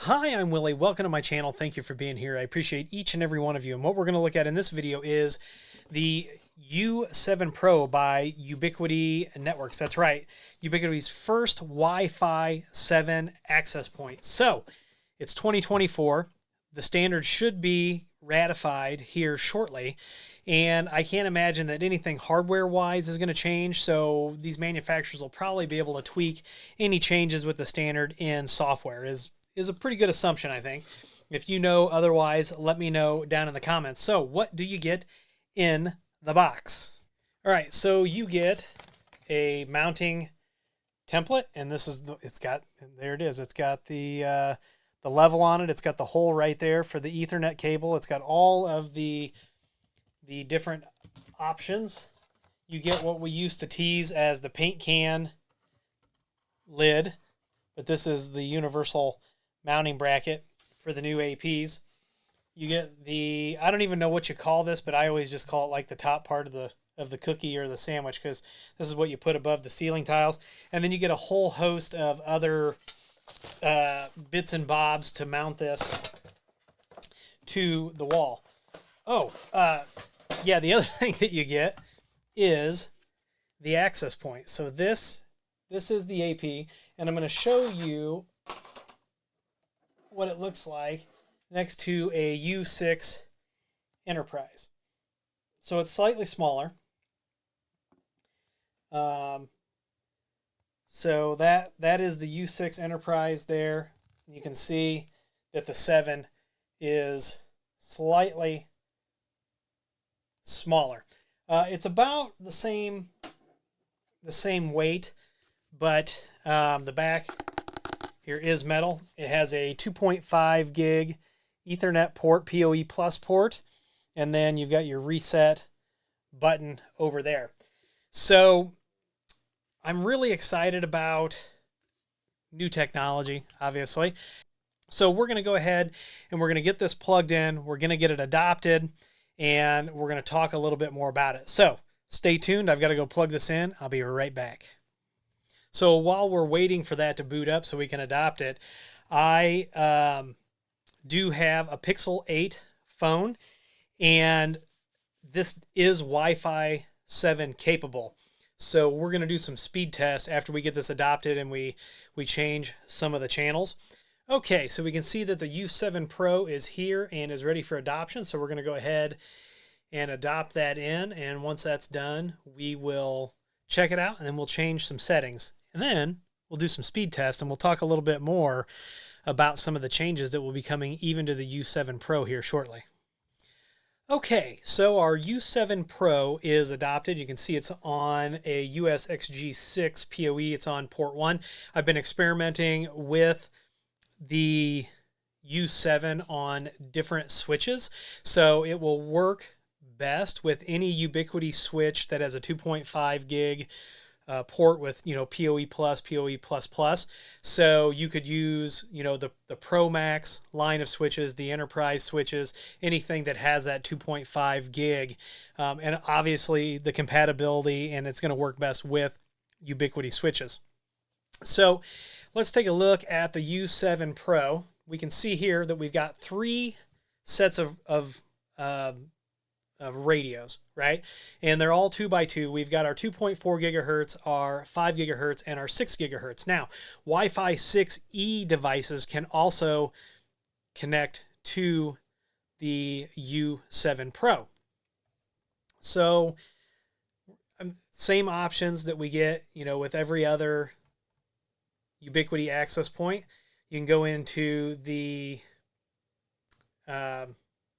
Hi, I'm Willie. Welcome to my channel. Thank you for being here. I appreciate each and every one of you. And what we're going to look at in this video is the U7 Pro by Ubiquiti Networks. That's right, Ubiquiti's first Wi-Fi 7 access point. So it's 2024. The standard should be ratified here shortly. And I can't imagine that anything hardware-wise is going to change, so these manufacturers will probably be able to tweak any changes with the standard in software. Is a pretty good assumption, I think. If you know otherwise, let me know down in the comments. So what do you get in the box? All right, so you get a mounting template, and this is there it is. It's got the level on it. It's got the hole right there for the Ethernet cable. It's got all of the different options. You get what we used to tease as the paint can lid, but this is the universal mounting bracket for the new APs. You get the, I don't even know what you call this, but I always just call it like the top part of the cookie or the sandwich, because this is what you put above the ceiling tiles. And then you get a whole host of other bits and bobs to mount this to the wall. Yeah, the other thing that you get is the access point. So this is the AP, and I'm going to show you what it looks like next to a U6 Enterprise. So it's slightly smaller. So that is the U6 Enterprise there. You can see that the 7 is slightly smaller. It's about the same weight, but the back here is metal. It has a 2.5 gig Ethernet port, PoE plus port, and then you've got your reset button over there. So I'm really excited about new technology, obviously. So we're going to go ahead and we're going to get this plugged in. We're going to get it adopted, and we're going to talk a little bit more about it. So stay tuned. I've got to go plug this in. I'll be right back. So while we're waiting for that to boot up so we can adopt it, I do have a Pixel 8 phone, and this is Wi-Fi 7 capable. So we're going to do some speed tests after we get this adopted and we change some of the channels. Okay, so we can see that the U7 Pro is here and is ready for adoption. So we're going to go ahead and adopt that in. And once that's done, we will check it out and then we'll change some settings. And then we'll do some speed tests and we'll talk a little bit more about some of the changes that will be coming even to the U7 Pro here shortly. Okay, so our U7 Pro is adopted. You can see it's on a USXG6 PoE. It's on port 1. I've been experimenting with the U7 on different switches, so it will work best with any Ubiquiti switch that has a 2.5 gig port with, PoE plus, PoE plus plus. So you could use, the Pro Max line of switches, the Enterprise switches, anything that has that 2.5 gig. And obviously the compatibility, and it's going to work best with Ubiquiti switches. So let's take a look at the U7 Pro. We can see here that we've got 3 sets of radios, right? And they're all 2x2. We've got our 2.4 gigahertz, our 5 gigahertz, and our 6 gigahertz. Now, Wi-Fi 6E devices can also connect to the U7 Pro. So, same options that we get, with every other Ubiquiti access point. You can go into the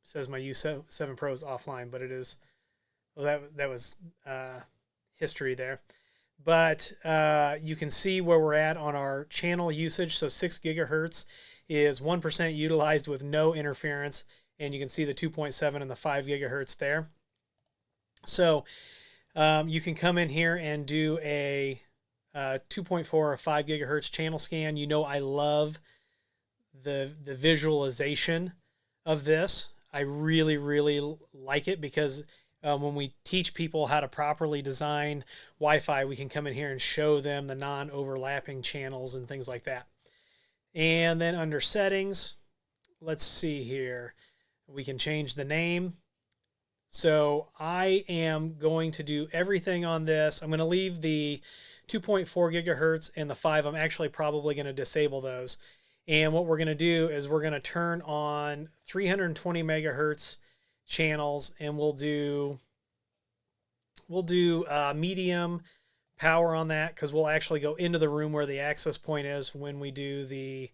says my U7 Pro is offline, but it is, well, that was history there. But you can see where we're at on our channel usage. So 6 gigahertz is 1% utilized with no interference, and you can see the 2.7 and the 5 gigahertz there. So you can come in here and do a 2.4 or 5 gigahertz channel scan. I love the visualization of this. I really, really like it because when we teach people how to properly design Wi-Fi, we can come in here and show them the non-overlapping channels and things like that. And then under settings, let's see here. We can change the name. So I am going to do everything on this. I'm going to leave the 2.4 gigahertz and the 5. I'm actually probably going to disable those. And what we're going to do is we're going to turn on 320 megahertz channels, and we'll do medium power on that, because we'll actually go into the room where the access point is when we do the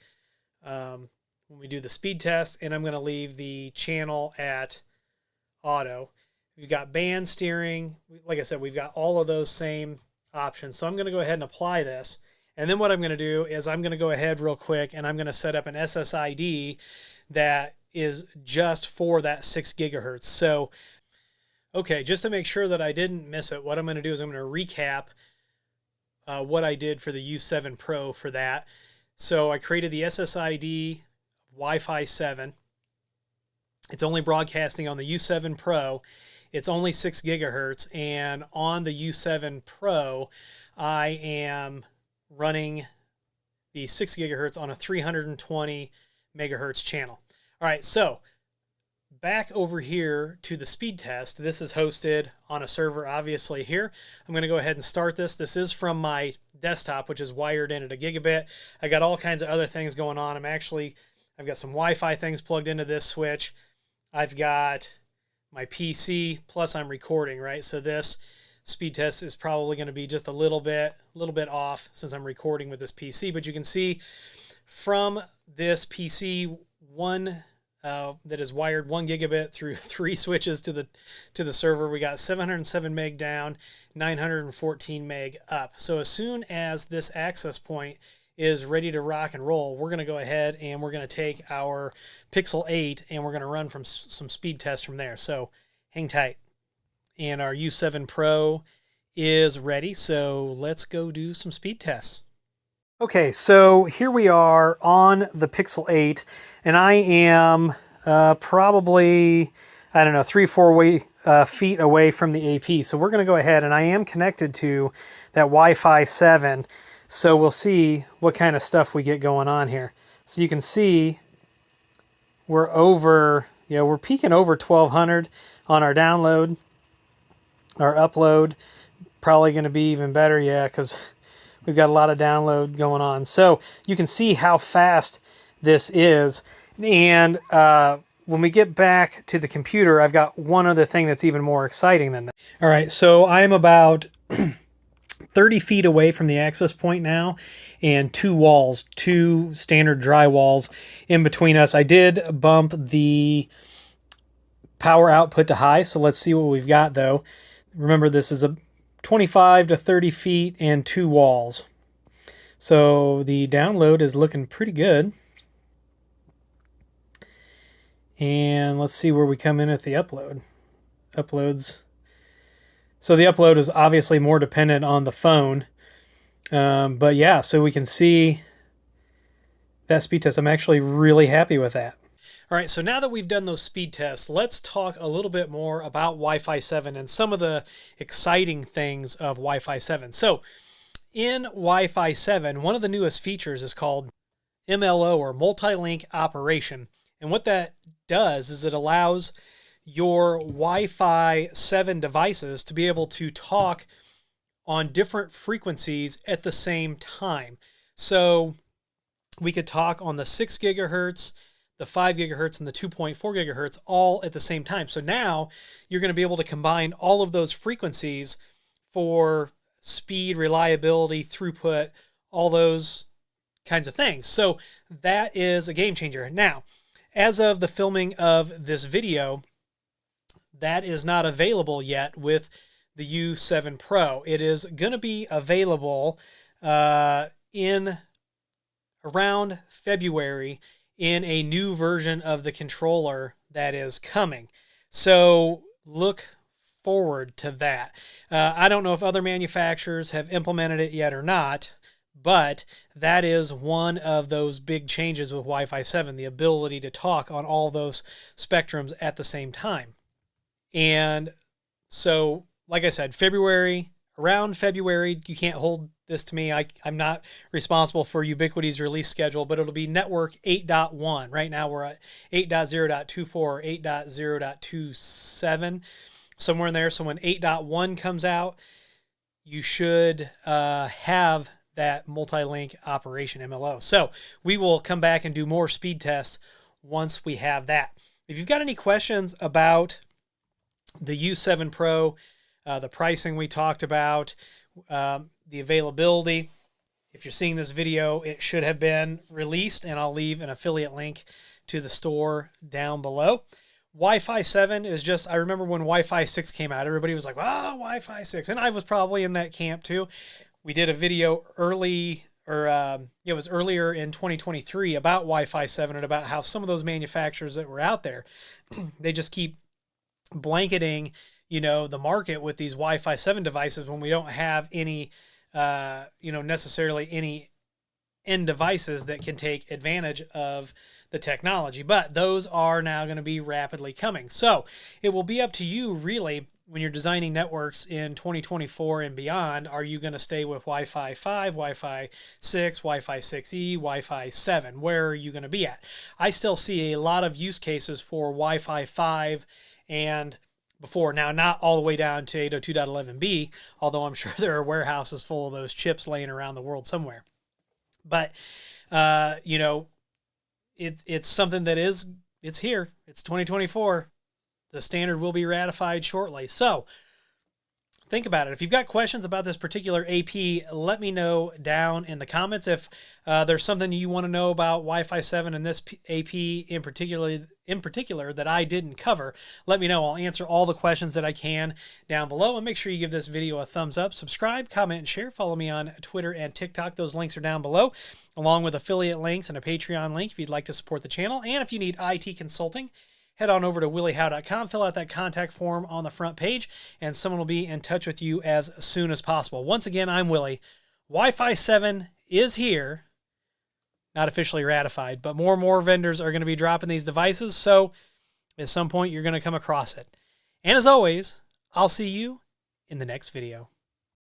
speed test. And I'm going to leave the channel at auto. We've got band steering. Like I said, we've got all of those same options. So I'm going to go ahead and apply this. And then what I'm going to do is I'm going to go ahead real quick and I'm going to set up an SSID that is just for that 6 gigahertz. So, okay, just to make sure that I didn't miss it, what I'm going to do is I'm going to recap what I did for the U7 Pro for that. So I created the SSID Wi-Fi 7. It's only broadcasting on the U7 Pro. It's only 6 gigahertz. And on the U7 Pro, I am running the 6 gigahertz on a 320 megahertz channel. All right, so back over here to the speed test. This is hosted on a server, obviously, here. I'm going to go ahead and start this. This is from my desktop, which is wired in at a gigabit. I got all kinds of other things going on. I've got some Wi-Fi things plugged into this switch. I've got my PC, plus I'm recording, right? So this speed test is probably going to be just a little bit off since I'm recording with this PC. But you can see from this PC that is wired 1 gigabit through 3 switches to the server, we got 707 meg down, 914 meg up. So as soon as this access point is ready to rock and roll, we're going to go ahead and we're going to take our Pixel 8 and we're going to run from some speed tests from there. So hang tight. And our U7 Pro is ready, so let's go do some speed tests. Okay, so here we are on the Pixel 8, and I am probably, I don't know, 3-4 feet away from the AP. So we're going to go ahead, and I am connected to that Wi-Fi 7, so we'll see what kind of stuff we get going on here. So you can see we're over, we're peaking over 1200 on our download. Our upload probably going to be even better, because we've got a lot of download going on. So you can see how fast this is. And when we get back to the computer, I've got one other thing that's even more exciting than that. All right, so I'm about 30 feet away from the access point now, and two standard dry walls in between us. I did bump the power output to high, so let's see what we've got though. Remember, this is a 25 to 30 feet and 2 walls. So the download is looking pretty good. And let's see where we come in at the upload. Uploads. So the upload is obviously more dependent on the phone. But yeah, so we can see that speed test. I'm actually really happy with that. All right, so now that we've done those speed tests, let's talk a little bit more about Wi-Fi 7 and some of the exciting things of Wi-Fi 7. So in Wi-Fi 7, one of the newest features is called MLO, or Multilink Operation. And what that does is it allows your Wi-Fi 7 devices to be able to talk on different frequencies at the same time. So we could talk on the 6 gigahertz, the 5 gigahertz, and the 2.4 gigahertz all at the same time. So now you're going to be able to combine all of those frequencies for speed, reliability, throughput, all those kinds of things. So that is a game changer. Now, as of the filming of this video, that is not available yet with the U7 Pro. It is going to be available in around February in a new version of the controller that is coming. So look forward to that. I don't know if other manufacturers have implemented it yet or not, but that is one of those big changes with Wi-Fi 7, the ability to talk on all those spectrums at the same time. And so, like I said, around February, you can't hold this to me. I'm not responsible for Ubiquiti's release schedule, but it'll be network 8.1. Right now we're at 8.0.24 or 8.0.27, somewhere in there. So when 8.1 comes out, you should have that multi-link operation MLO. So we will come back and do more speed tests once we have that. If you've got any questions about the U7 Pro, the pricing we talked about, the availability, if you're seeing this video, it should have been released, and I'll leave an affiliate link to the store down below. Wi-Fi 7 is just, I remember when Wi-Fi 6 came out, everybody was like, wow, Wi-Fi 6. And I was probably in that camp too. We did a video early, or it was earlier in 2023 about Wi-Fi 7 and about how some of those manufacturers that were out there, they just keep blanketing, you know, the market with these Wi-Fi 7 devices when we don't have any, you know, necessarily any end devices that can take advantage of the technology. But those are now going to be rapidly coming. So it will be up to you really when you're designing networks in 2024 and beyond. Are you going to stay with Wi-Fi 5, Wi-Fi 6, Wi-Fi 6E, Wi-Fi 7? Where are you going to be at? I still see a lot of use cases for Wi-Fi 5 and before. Now, not all the way down to 802.11b, although I'm sure there are warehouses full of those chips laying around the world somewhere. But, you know, it's something that it's here. It's 2024. The standard will be ratified shortly. So think about it. If you've got questions about this particular AP, let me know down in the comments. If there's something you want to know about Wi-Fi 7 and this AP in particular that I didn't cover, let me know. I'll answer all the questions that I can down below. And make sure you give this video a thumbs up, subscribe, comment, and share. Follow me on Twitter and TikTok. Those links are down below, along with affiliate links and a Patreon link if you'd like to support the channel. And if you need IT consulting, head on over to williehowe.com, fill out that contact form on the front page, and someone will be in touch with you as soon as possible. Once again, I'm Willie. Wi-Fi 7 is here, not officially ratified, but more and more vendors are going to be dropping these devices, so at some point you're going to come across it. And as always, I'll see you in the next video.